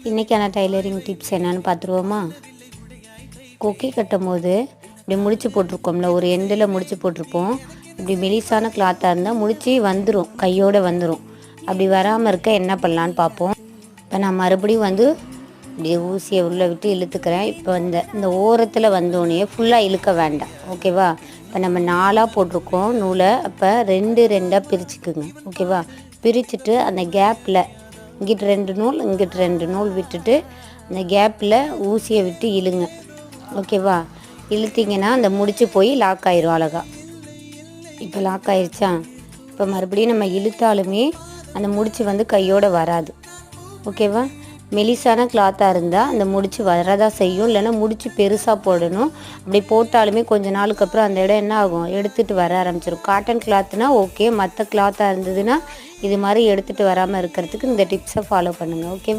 இன்றைக்கான tailoring tips என்னென்னு பார்த்துருவோமா? கொக்கி கட்டும் போது இப்படி முடிச்சு போட்டிருக்கோம்ல, ஒரு எண்டில் முடிச்சு போட்டிருப்போம். இப்படி மெலிசான கிளாத்தாக இருந்தால் முடிச்சு வந்துடும், கையோடு வந்துடும். அப்படி வராமல் இருக்க என்ன பண்ணலான்னு பார்ப்போம். இப்போ நான் மறுபடியும் இப்படி ஊசியை உள்ளே விட்டு இழுத்துக்கிறேன். இப்போ இந்த ஓரத்தில் வந்தோடனே ஃபுல்லாக இழுக்க வேண்டாம், ஓகேவா? இப்போ நம்ம 4ஆக போட்டிருக்கோம் நூலை. அப்போ 2 பிரிச்சுக்குங்க, ஓகேவா? பிரிச்சுட்டு அந்த கேப்பில் இங்கிட்டு 2 நூல், இங்கிட்டு 2 நூல் விட்டுட்டு அந்த கேப்பில் ஊசியை விட்டு இழுங்க, ஓகேவா? இழுத்திங்கன்னா அந்த முடிச்சு போய் லாக் ஆயிரும் அழகா. இப்போ லாக் ஆயிடுச்சா? இப்போ மறுபடியும் நம்ம இழுத்தாலுமே அந்த முடிச்சு கையோடு வராது, ஓகேவா? மெலிசான கிளாத்தாக இருந்தால் அந்த முடிச்சு வரதா செய்யும். இல்லைன்னா முடிச்சு பெருசாக போடணும். அப்படி போட்டாலுமே கொஞ்ச நாளுக்கு அப்புறம் அந்த இடம் என்ன ஆகும், எடுத்துகிட்டு வர ஆரம்பிச்சிடும். காட்டன் கிளாத்னா ஓகே, மற்ற கிளாத்தாக இருந்ததுன்னா இது மாதிரி எடுத்துகிட்டு வராமல் இருக்கிறதுக்கு இந்த டிப்ஸை ஃபாலோ பண்ணுங்கள், ஓகேவா?